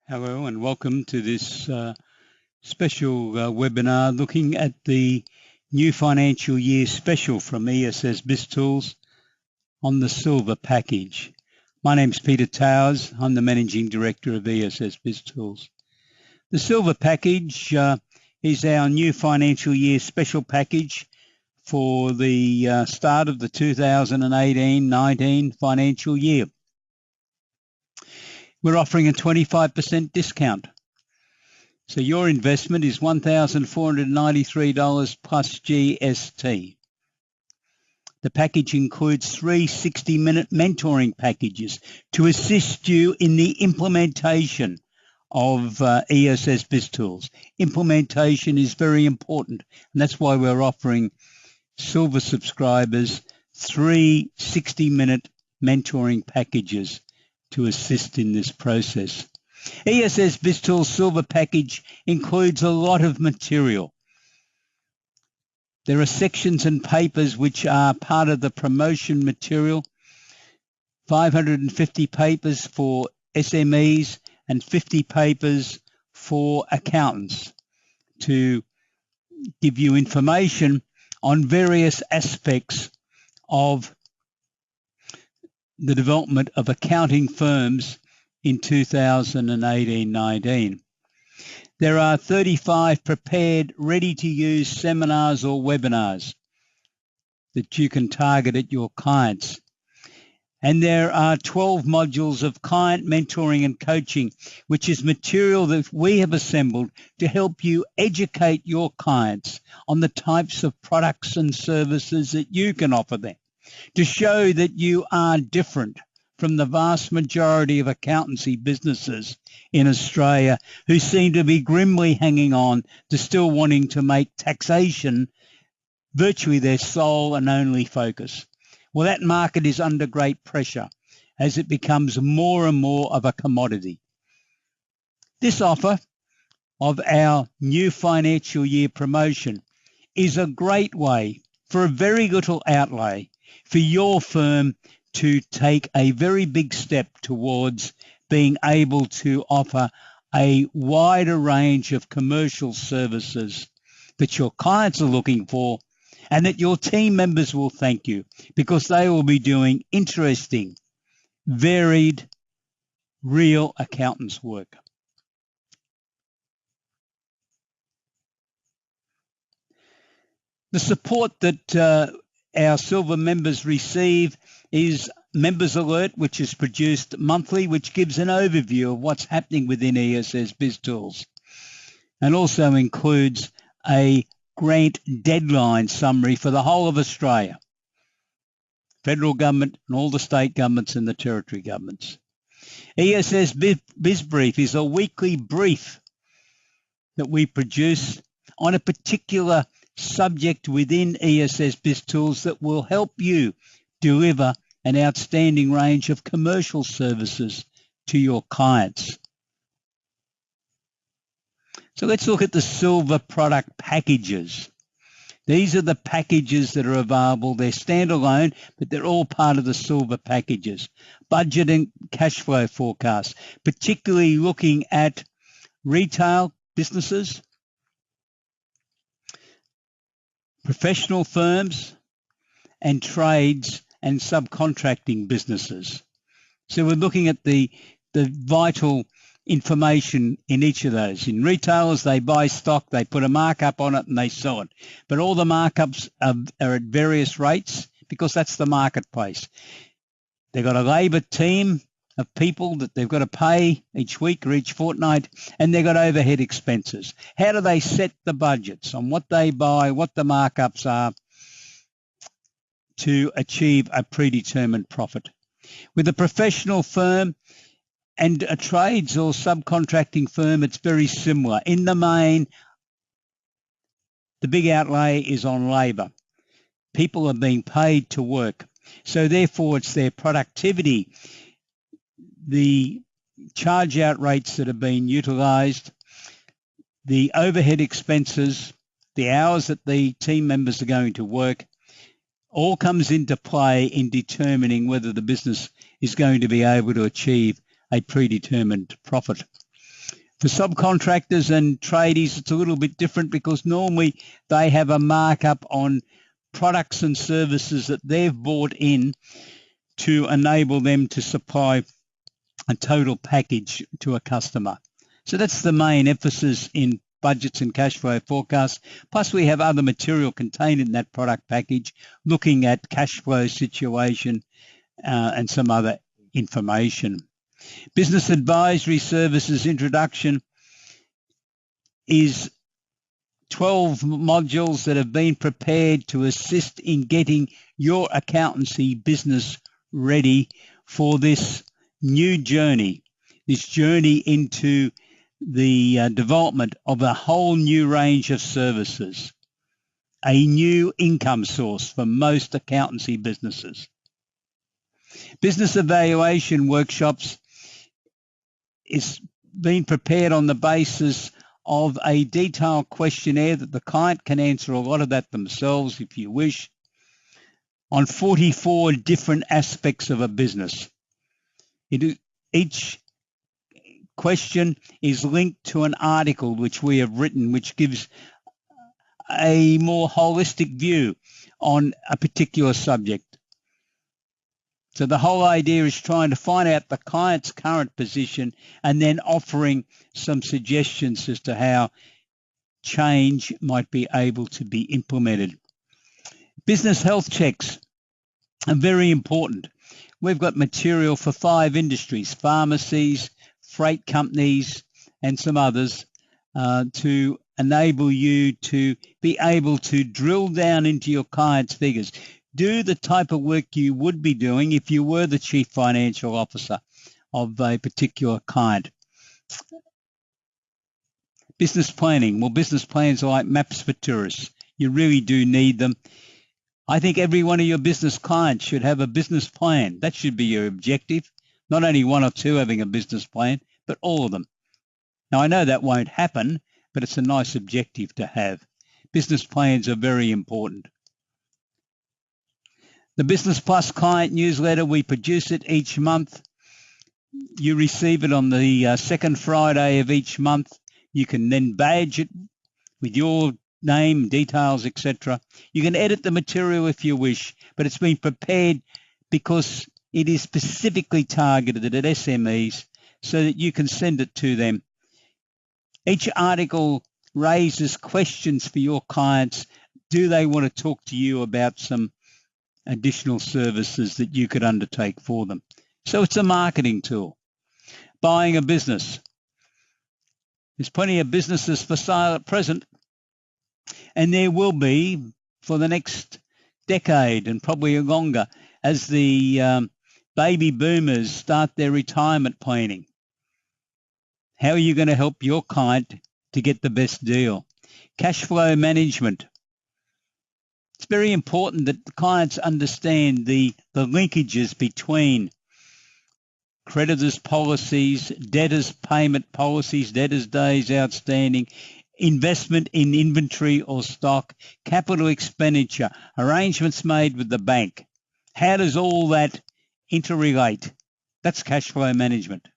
Hello and welcome to this special webinar looking at the new financial year special from ESS BIZTOOLS on the silver package. My name's Peter Towers. I'm the Managing Director of ESS BIZTOOLS. The silver package is our new financial year special package for the start of the 2018-19 financial year. We're offering a 25% discount. So your investment is $1,493 plus GST. The package includes 3 60-minute mentoring packages to assist you in the implementation of ESS BIZTOOLS. Implementation is very important, and that's why we're offering silver subscribers 3 60-minute mentoring packages to assist in this process. ESS BIZTOOLS Silver Package includes a lot of material. There are sections and papers which are part of the promotion material, 550 papers for SMEs and 50 papers for accountants to give you information on various aspects of the development of accounting firms in 2018-19. There are 35 prepared, ready-to-use seminars or webinars that you can target at your clients. And there are 12 modules of client mentoring and coaching, which is material that we have assembled to help you educate your clients on the types of products and services that you can offer them, to show that you are different from the vast majority of accountancy businesses in Australia who seem to be grimly hanging on to still wanting to make taxation virtually their sole and only focus. Well, that market is under great pressure as it becomes more and more of a commodity. This offer of our new financial year promotion is a great way for a very little outlay for your firm to take a very big step towards being able to offer a wider range of commercial services that your clients are looking for, and that your team members will thank you because they will be doing interesting, varied, real accountants' work. The support that our silver members receive is Members Alert, which is produced monthly, which gives an overview of what's happening within ESS BIZTOOLS, and also includes a grant deadline summary for the whole of Australia, federal government and all the state governments and the territory governments. ESS Biz Brief is a weekly brief that we produce on a particular subject within ESS BIZTOOLS that will help you deliver an outstanding range of commercial services to your clients. So let's look at the silver product packages. These are the packages that are available. They're standalone, but they're all part of the silver packages. Budget and cash flow forecasts, particularly looking at retail businesses, professional firms, and trades and subcontracting businesses. So we're looking at the vital information in each of those. In retailers, they buy stock, they put a markup on it and they sell it. But all the markups are at various rates because that's the marketplace. They've got a labour team of people that they've got to pay each week or each fortnight, and they've got overhead expenses. How do they set the budgets on what they buy, what the markups are, to achieve a predetermined profit? With a professional firm and a trades or subcontracting firm, it's very similar. In the main, the big outlay is on labour. People are being paid to work. So therefore, it's their productivity, the charge out rates that are being utilised, the overhead expenses, the hours that the team members are going to work, all comes into play in determining whether the business is going to be able to achieve a predetermined profit. For subcontractors and tradies, it's a little bit different because normally they have a markup on products and services that they've bought in to enable them to supply a total package to a customer. So that's the main emphasis in budgets and cash flow forecasts. Plus we have other material contained in that product package, looking at cash flow situation and some other information. Business advisory services introduction is 12 modules that have been prepared to assist in getting your accountancy business ready for this new journey, this journey into the development of a whole new range of services, a new income source for most accountancy businesses. Business evaluation workshops is being prepared on the basis of a detailed questionnaire that the client can answer a lot of that themselves if you wish, on 44 different aspects of a business. Each question is linked to an article which we have written, which gives a more holistic view on a particular subject. So the whole idea is trying to find out the client's current position and then offering some suggestions as to how change might be able to be implemented. Business health checks are very important. We've got material for 5 industries, pharmacies, freight companies, and some others to enable you to be able to drill down into your client's figures. Do the type of work you would be doing if you were the chief financial officer of a particular client. Business planning. Well, business plans are like maps for tourists. You really do need them. I think every one of your business clients should have a business plan. That should be your objective. Not only 1 or 2 having a business plan, but all of them. Now, I know that won't happen, but it's a nice objective to have. Business plans are very important. The Business Plus client newsletter, we produce it each month. You receive it on the second Friday of each month. You can then badge it with your name, details, etc. You can edit the material if you wish, but it's been prepared because it is specifically targeted at SMEs so that you can send it to them. Each article raises questions for your clients. Do they want to talk to you about some additional services that you could undertake for them? So it's a marketing tool. Buying a business. There's plenty of businesses for sale at present, and there will be for the next decade and probably longer as the baby boomers start their retirement planning. How are you going to help your client to get the best deal? Cash flow management. It's very important that the clients understand the linkages between creditors' policies, debtors' payment policies, debtors' days outstanding, investment in inventory or stock, capital expenditure, arrangements made with the bank. How does all that interrelate? That's cash flow management.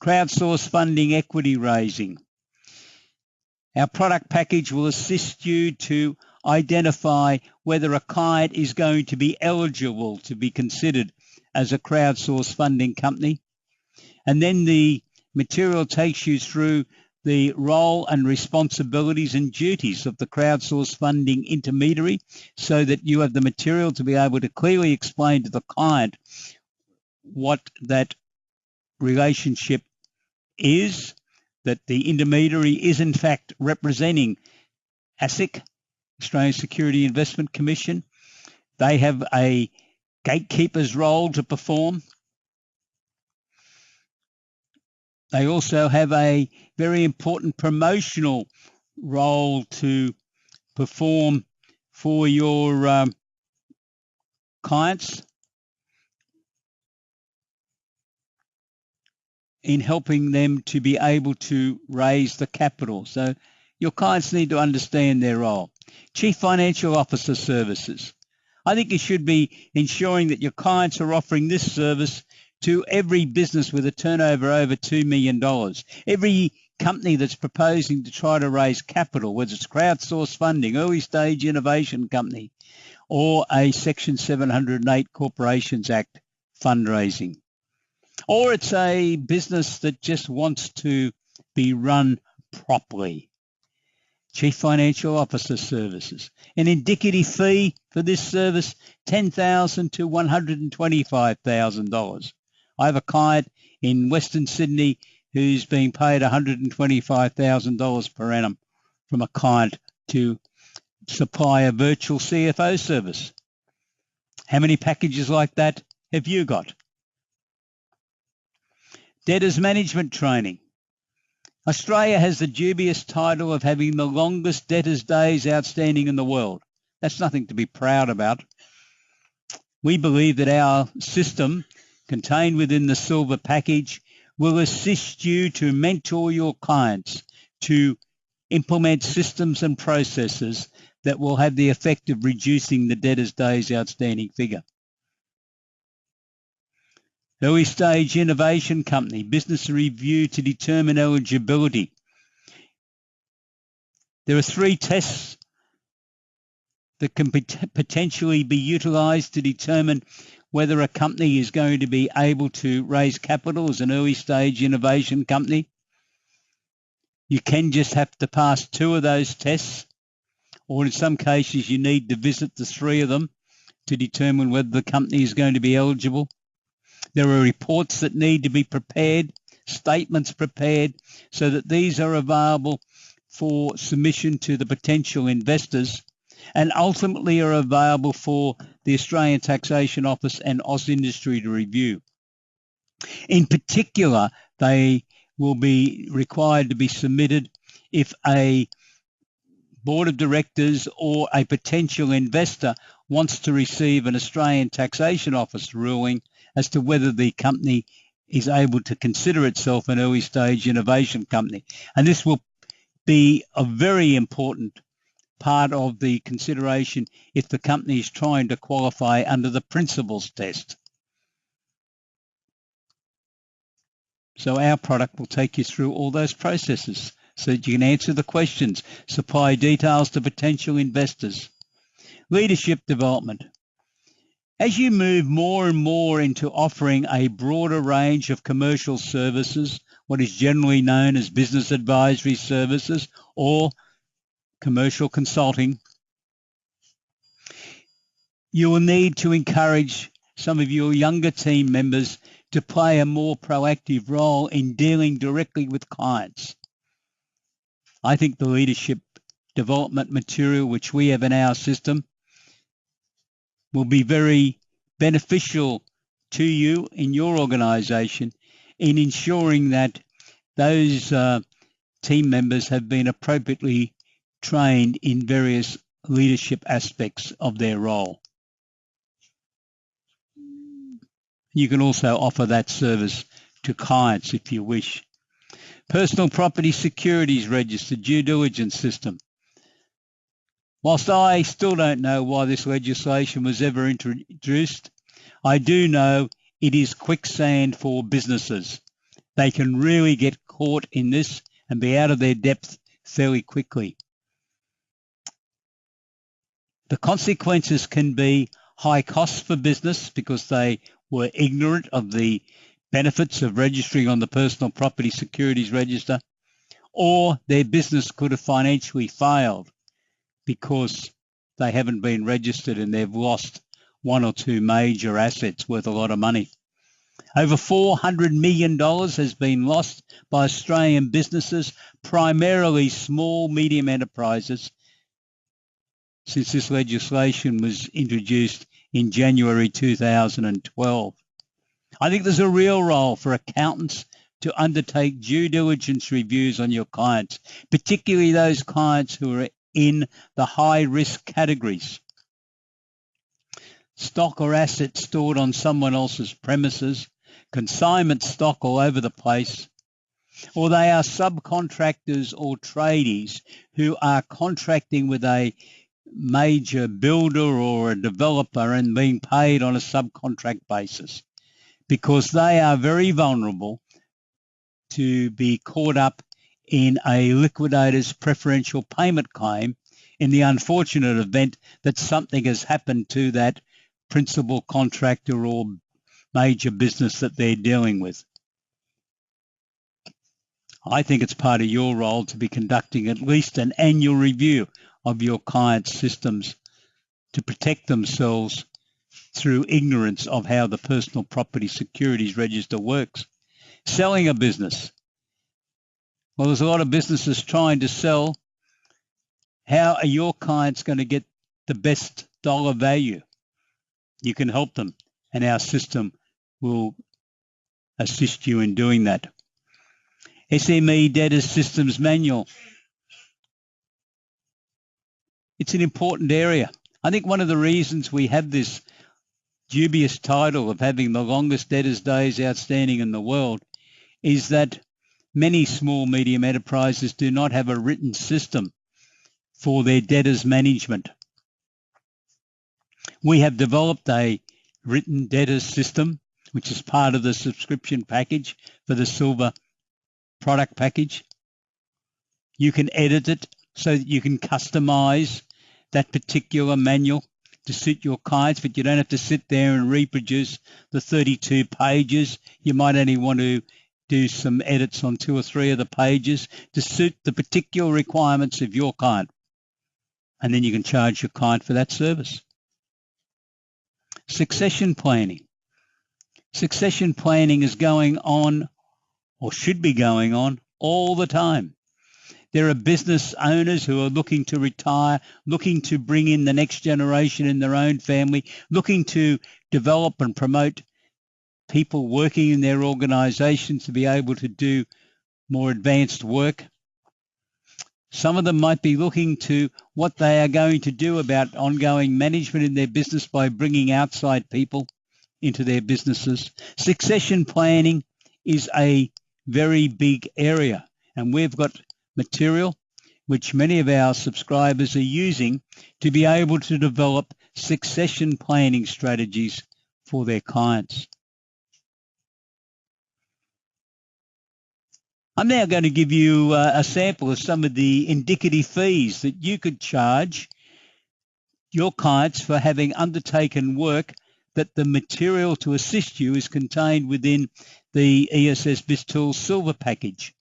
Crowdsource funding, equity raising. Our product package will assist you to identify whether a client is going to be eligible to be considered as a crowdsource funding company. And then the material takes you through the role and responsibilities and duties of the crowdsource funding intermediary so that you have the material to be able to clearly explain to the client what that relationship is, that the intermediary is in fact representing ASIC, Australian Security Investment Commission. They have a gatekeeper's role to perform. They also have a very important promotional role to perform for your clients in helping them to be able to raise the capital. So your clients need to understand their role. Chief Financial Officer services. I think you should be ensuring that your clients are offering this service to every business with a turnover over $2 million. Every company that's proposing to try to raise capital, whether it's crowdsourced funding, early stage innovation company, or a Section 708 Corporations Act fundraising. Or it's a business that just wants to be run properly. Chief Financial Officer Services. An indicative fee for this service, $10,000 to $125,000. I have a client in Western Sydney who's being paid $125,000 per annum from a client to supply a virtual CFO service. How many packages like that have you got? Debtors management training. Australia has the dubious title of having the longest debtors days outstanding in the world. That's nothing to be proud about. We believe that our system, contained within the silver package, will assist you to mentor your clients to implement systems and processes that will have the effect of reducing the debtors days outstanding figure. Early stage innovation company, business review to determine eligibility. There are 3 tests that can potentially be utilised to determine whether a company is going to be able to raise capital as an early stage innovation company. You can just have to pass 2 of those tests, or in some cases you need to visit the 3 of them to determine whether the company is going to be eligible. There are reports that need to be prepared, statements prepared, so that these are available for submission to the potential investors and ultimately are available for the Australian Taxation Office and AusIndustry to review. In particular, they will be required to be submitted if a board of directors or a potential investor wants to receive an Australian Taxation Office ruling as to whether the company is able to consider itself an early stage innovation company. And this will be a very important part of the consideration if the company is trying to qualify under the principles test. So our product will take you through all those processes so that you can answer the questions, supply details to potential investors. Leadership development. As you move more and more into offering a broader range of commercial services, what is generally known as business advisory services or commercial consulting, you will need to encourage some of your younger team members to play a more proactive role in dealing directly with clients. I think the leadership development material which we have in our system will be very beneficial to you in your organisation in ensuring that those team members have been appropriately trained in various leadership aspects of their role. You can also offer that service to clients if you wish. Personal property securities register due diligence system. Whilst I still don't know why this legislation was ever introduced, I do know it is quicksand for businesses. They can really get caught in this and be out of their depth fairly quickly. The consequences can be high costs for business because they were ignorant of the benefits of registering on the Personal Property Securities Register, or their business could have financially failed because they haven't been registered and they've lost 1 or 2 major assets worth a lot of money. Over $400 million has been lost by Australian businesses, primarily small, medium enterprises, since this legislation was introduced in January 2012. I think there's a real role for accountants to undertake due diligence reviews on your clients, particularly those clients who are in the high-risk categories. Stock or assets stored on someone else's premises, consignment stock all over the place, or they are subcontractors or tradies who are contracting with a major builder or a developer and being paid on a subcontract basis. because they are very vulnerable to be caught up in a liquidator's preferential payment claim in the unfortunate event that something has happened to that principal contractor or major business that they're dealing with. I think it's part of your role to be conducting at least an annual review of your clients' systems to protect themselves through ignorance of how the personal property securities register works. Selling a business. Well, there's a lot of businesses trying to sell. How are your clients going to get the best dollar value? You can help them, and our system will assist you in doing that. SME Debtors Systems Manual. It's an important area. I think one of the reasons we have this dubious title of having the longest debtors days outstanding in the world is that many small, medium enterprises do not have a written system for their debtors management. We have developed a written debtors system, which is part of the subscription package for the Silver product package. You can edit it so that you can customize that particular manual to suit your clients, but you don't have to sit there and reproduce the 32 pages. You might only want to do some edits on 2 or 3 of the pages to suit the particular requirements of your client. And then you can charge your client for that service. Succession planning. Succession planning is going on, or should be going on, all the time. There are business owners who are looking to retire, looking to bring in the next generation in their own family, looking to develop and promote people working in their organizations to be able to do more advanced work. Some of them might be looking to what they are going to do about ongoing management in their business by bringing outside people into their businesses. Succession planning is a very big area, and we've got material which many of our subscribers are using to be able to develop succession planning strategies for their clients. I'm now going to give you a sample of some of the indicative fees that you could charge your clients for having undertaken work that the material to assist you is contained within the ESS BIZTOOLS Silver package.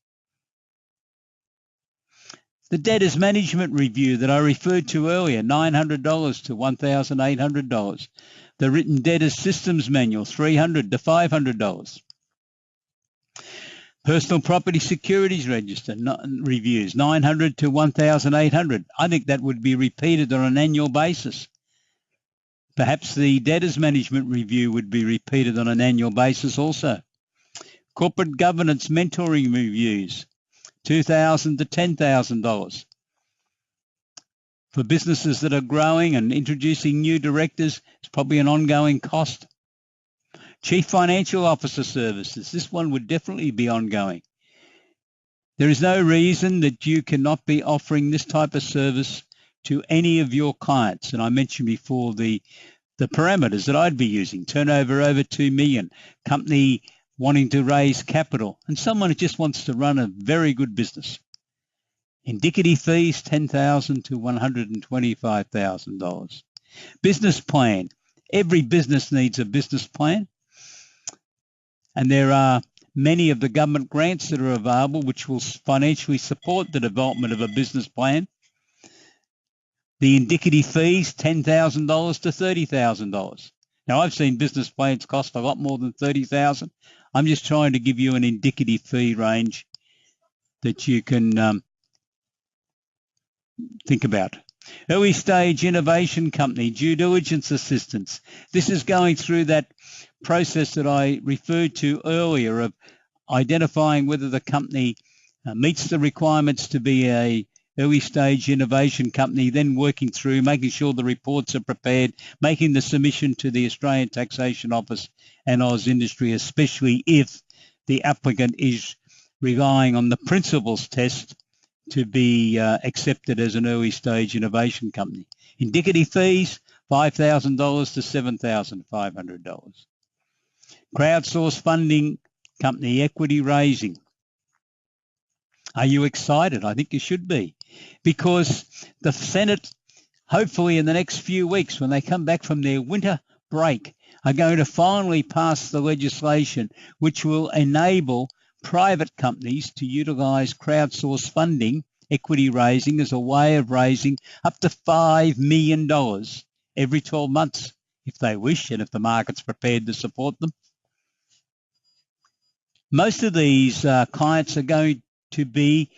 The Debtors Management Review that I referred to earlier, $900 to $1,800. The Written Debtors Systems Manual, $300 to $500. Personal Property Securities Register reviews, $900 to $1,800. I think that would be repeated on an annual basis. Perhaps the Debtors Management Review would be repeated on an annual basis also. Corporate Governance Mentoring Reviews, $2,000 to $10,000. For businesses that are growing and introducing new directors, it's probably an ongoing cost. Chief Financial Officer Services, this one would definitely be ongoing. There is no reason that you cannot be offering this type of service to any of your clients. And I mentioned before the parameters that I'd be using: turnover over 2 million, company wanting to raise capital, and someone who just wants to run a very good business. Indicative fees, $10,000 to $125,000. Business plan. Every business needs a business plan. And there are many of the government grants that are available which will financially support the development of a business plan. The indicative fees, $10,000 to $30,000. Now, I've seen business plans cost a lot more than $30,000. I'm just trying to give you an indicative fee range that you can think about. Early stage innovation company, due diligence assistance. This is going through that process that I referred to earlier of identifying whether the company meets the requirements to be a early stage innovation company, then working through, making sure the reports are prepared, making the submission to the Australian Taxation Office and Oz Industry, especially if the applicant is relying on the principles test to be accepted as an early stage innovation company. Indicative fees, $5,000 to $7,500. Crowdsource funding company equity raising. Are you excited? I think you should be, because the Senate, hopefully in the next few weeks, when they come back from their winter break, are going to finally pass the legislation which will enable private companies to utilise crowdsource funding, equity raising, as a way of raising up to $5 million every 12 months, if they wish, and if the market's prepared to support them. Most of these clients are going to be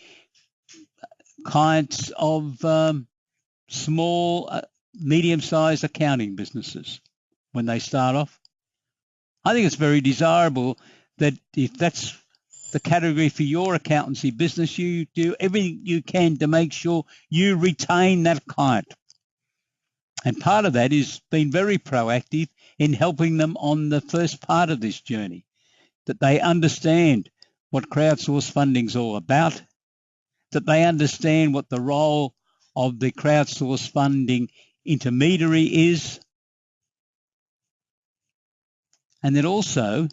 clients of small, medium-sized accounting businesses when they start off. I think it's very desirable that if that's the category for your accountancy business, you do everything you can to make sure you retain that client. And part of that is being very proactive in helping them on the first part of this journey, that they understand what crowdsource funding is all about, that they understand what the role of the crowdsource funding intermediary is, and then also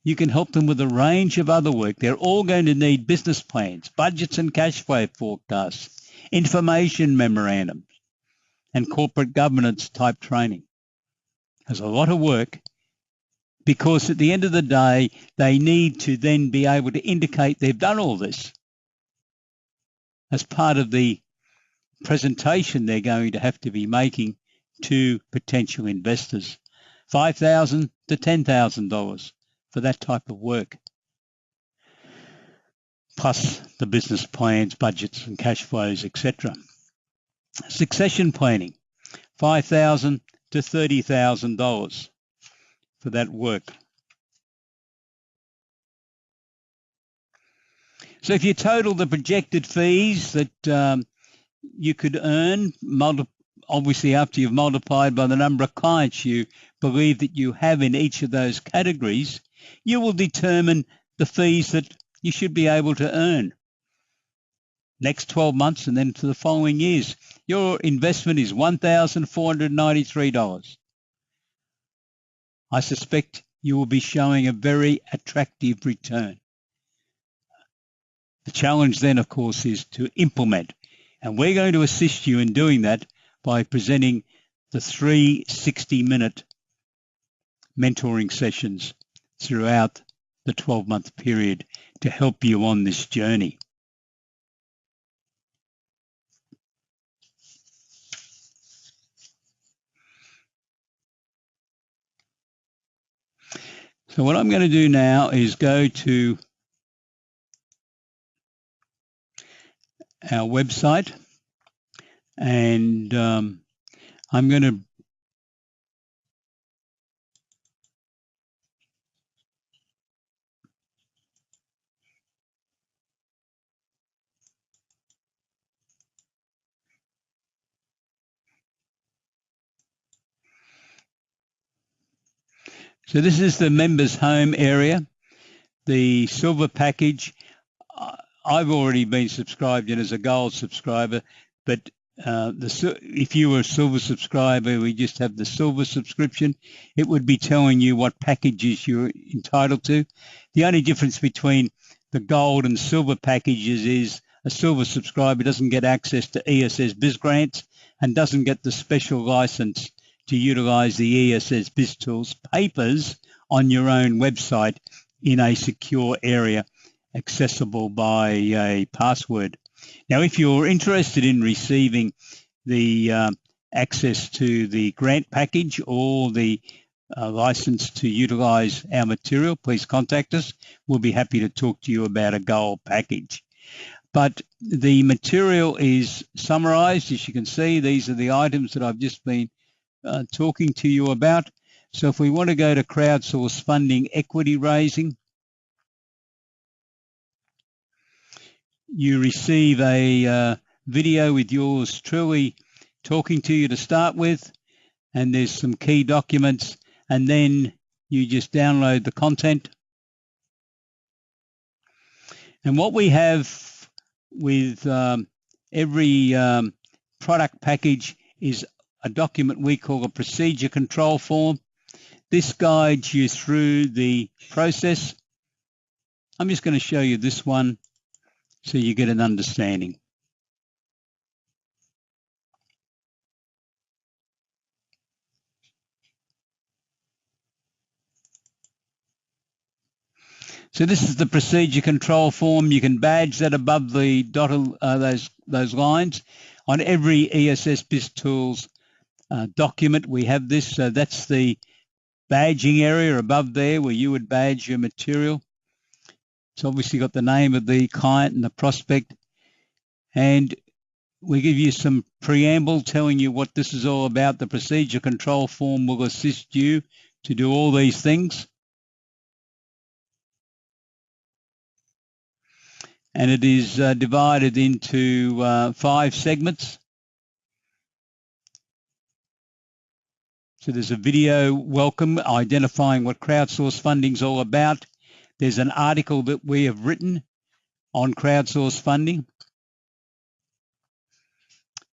you can help them with a range of other work. They're all going to need business plans, budgets and cash flow forecasts, information memorandums, and corporate governance type training. There's a lot of work, because at the end of the day, they need to then be able to indicate they've done all this as part of the presentation they're going to have to be making to potential investors. $5,000 to $10,000 for that type of work, plus the business plans, budgets and cash flows, etc. Succession planning, $5,000 to $30,000 for that work. So if you total the projected fees that you could earn, obviously after you've multiplied by the number of clients you believe that you have in each of those categories, you will determine the fees that you should be able to earn next 12 months and then for the following years. Your investment is $1,493. I suspect you will be showing a very attractive return. The challenge then, of course, is to implement. And we're going to assist you in doing that by presenting the 3 60-minute mentoring sessions throughout the 12-month period to help you on this journey. So what I'm going to do now is go to our website, and I'm going to so this is the members home area, the silver package. I've already been subscribed in as a gold subscriber, but if you were a silver subscriber, we just have the silver subscription. It would be telling you what packages you're entitled to. The only difference between the gold and silver packages is a silver subscriber doesn't get access to ESS BizGrants and doesn't get the special license to utilize the ESS BizTools papers on your own website in a secure area, accessible by a password. Now, if you're interested in receiving the access to the grant package or the license to utilize our material, please contact us. We'll be happy to talk to you about a gold package. But the material is summarized. As you can see, these are the items that I've just been talking to you about. So if we want to go to crowdsource funding equity raising, you receive a video with yours truly talking to you to start with, and there's some key documents, and then you just download the content. And what we have with every product package is a document we call a procedure control form. This guides you through the process. I'm just going to show you this one so you get an understanding. So this is the procedure control form. You can badge that above the dotted, those lines. On every ESS BIZTOOLS document, we have this. So that's the badging area above there where you would badge your material. It's obviously got the name of the client and the prospect. And we give you some preamble telling you what this is all about. The procedure control form will assist you to do all these things. And it is divided into 5 segments. So there's a video welcome identifying what crowdsourced funding is all about. There's an article that we have written on crowdsourced funding.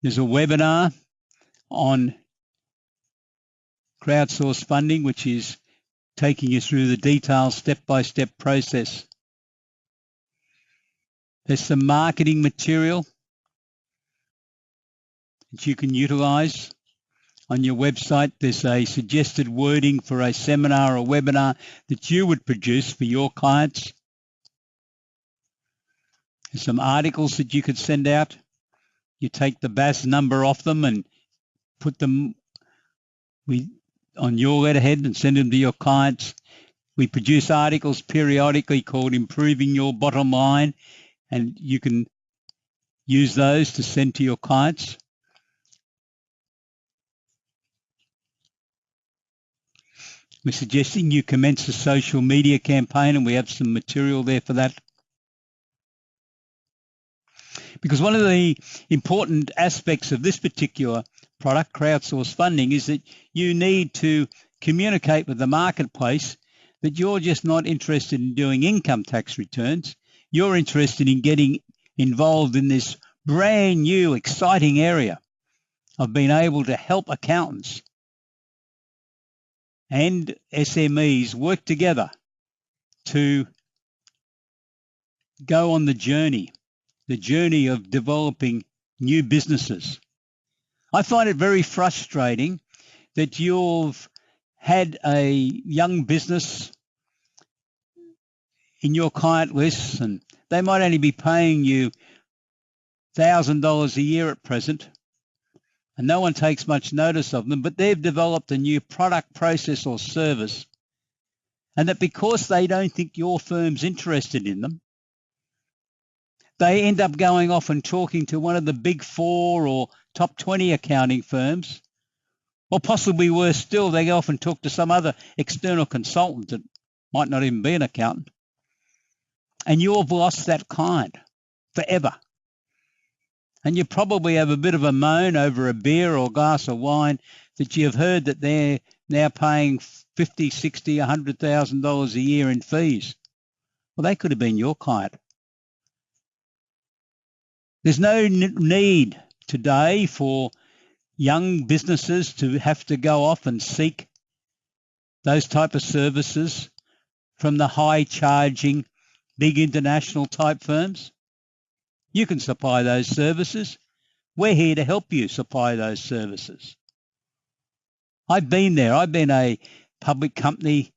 There's a webinar on crowdsourced funding, which is taking you through the detailed step-by-step process. There's some marketing material that you can utilize on your website. There's a suggested wording for a seminar or webinar that you would produce for your clients. There's some articles that you could send out. You take the BAS number off them and put them on your letterhead and send them to your clients. We produce articles periodically called Improving Your Bottom Line, and you can use those to send to your clients. We're suggesting you commence a social media campaign, and we have some material there for that. Because one of the important aspects of this particular product, crowdsourced funding, is that you need to communicate with the marketplace that you're just not interested in doing income tax returns. You're interested in getting involved in this brand new, exciting area of being able to help accountants and SMEs work together to go on the journey of developing new businesses. I find it very frustrating that you've had a young business in your client list and they might only be paying you $1,000 a year at present, and no one takes much notice of them, but they've developed a new product, process or service, and that because they don't think your firm's interested in them, they end up going off and talking to one of the big 4 or top 20 accounting firms, or possibly worse still, they go off and talk to some other external consultant that might not even be an accountant, and you've lost that client forever. And you probably have a bit of a moan over a beer or a glass of wine that you've heard that they're now paying $50,000, $60,000, $100,000 a year in fees. Well, they could have been your client. There's no need today for young businesses to have to go off and seek those type of services from the high-charging, big international type firms. You can supply those services. We're here to help you supply those services. I've been there. I've been a public company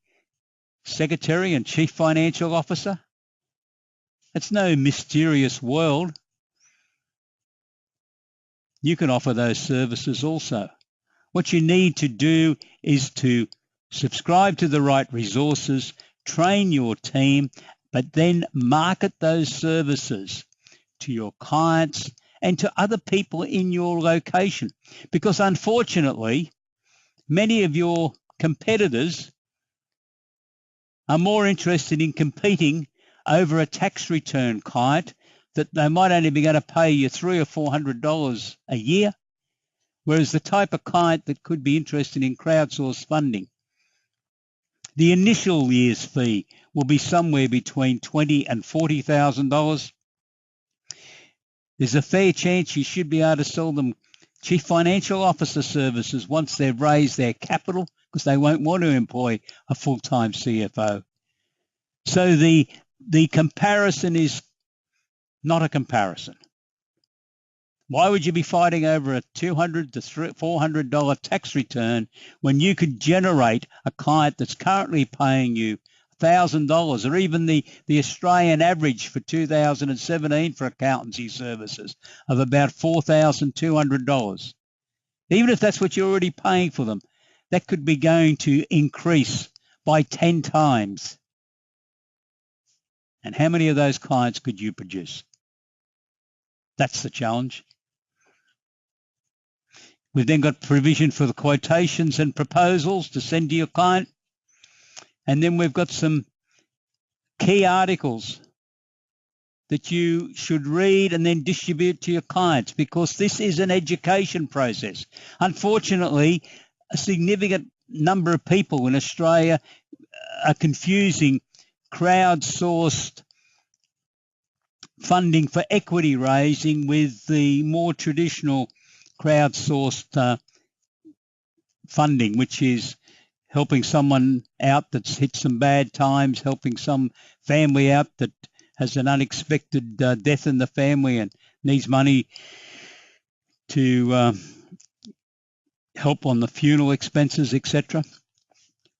secretary and chief financial officer. It's no mysterious world. You can offer those services also. What you need to do is to subscribe to the right resources, train your team, but then market those services to your clients and to other people in your location. Because unfortunately, many of your competitors are more interested in competing over a tax return client that they might only be going to pay you $300 or $400 a year, whereas the type of client that could be interested in crowdsourced funding, the initial year's fee will be somewhere between $20,000 and $40,000. There's a fair chance you should be able to sell them chief financial officer services once they've raised their capital because they won't want to employ a full-time CFO. So the comparison is not a comparison. Why would you be fighting over a $200 to $400 tax return when you could generate a client that's currently paying you $1,000, or even the Australian average for 2017 for accountancy services of about $4,200? Even if that's what you're already paying for them, that could be going to increase by 10 times. And how many of those clients could you produce? That's the challenge. We've then got provision for the quotations and proposals to send to your client. And then we've got some key articles that you should read and then distribute to your clients, because this is an education process. Unfortunately, a significant number of people in Australia are confusing crowdsourced funding for equity raising with the more traditional crowdsourced funding, which is helping someone out that's hit some bad times, helping some family out that has an unexpected death in the family and needs money to help on the funeral expenses, etc.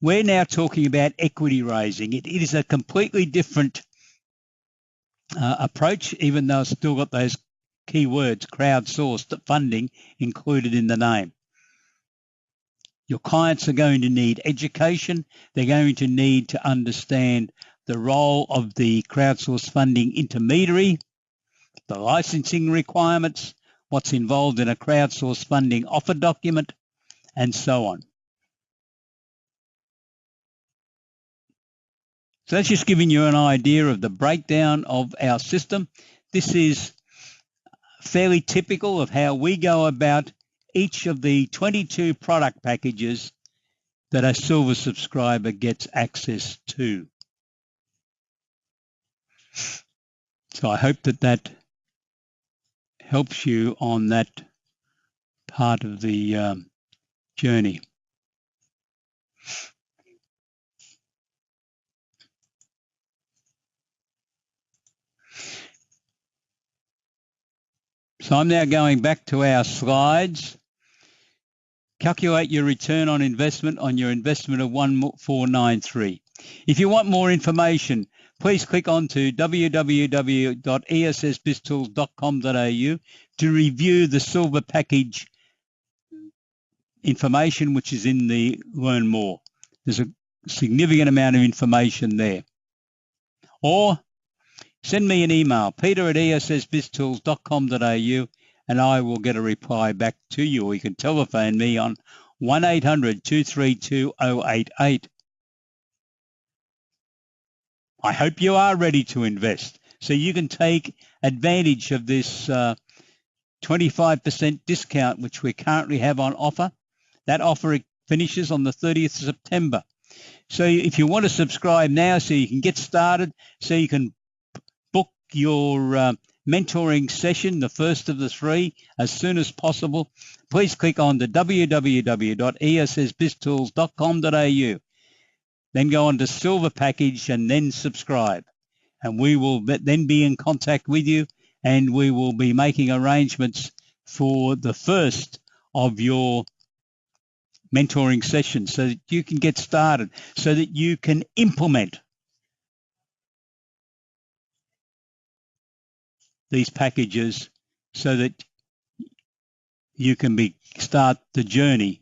We're now talking about equity raising. It is a completely different approach, even though it's still got those key words, crowdsourced funding, included in the name. Your clients are going to need education. They're going to need to understand the role of the crowdsourced funding intermediary, the licensing requirements, what's involved in a crowdsourced funding offer document, and so on. So that's just giving you an idea of the breakdown of our system. This is fairly typical of how we go about each of the 22 product packages that a silver subscriber gets access to. So I hope that that helps you on that part of the journey. So I'm now going back to our slides. Calculate your return on investment on your investment of 1493. If you want more information, please click on to www.essbiztools.com.au to review the silver package information, which is in the Learn More. There's a significant amount of information there. Or send me an email, peter@essbiztools.com.au, and I will get a reply back to you. Or you can telephone me on 1-800-232-088. I hope you are ready to invest so you can take advantage of this 25% discount which we currently have on offer. That offer finishes on the 30th of September. So if you want to subscribe now so you can get started, so you can book your mentoring session, the first of the 3, as soon as possible, please click on the www.essbiztools.com.au. Then go on to Silver Package and then subscribe. And we will then be in contact with you, and we will be making arrangements for the first of your mentoring sessions so that you can get started, so that you can implement these packages, so that you can start the journey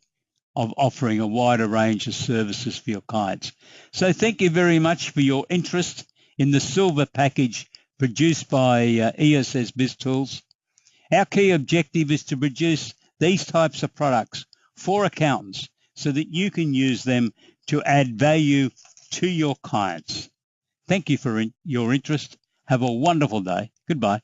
of offering a wider range of services for your clients. So thank you very much for your interest in the silver package produced by ESS BizTools. Our key objective is to produce these types of products for accountants so that you can use them to add value to your clients. Thank you for your interest. Have a wonderful day. Goodbye.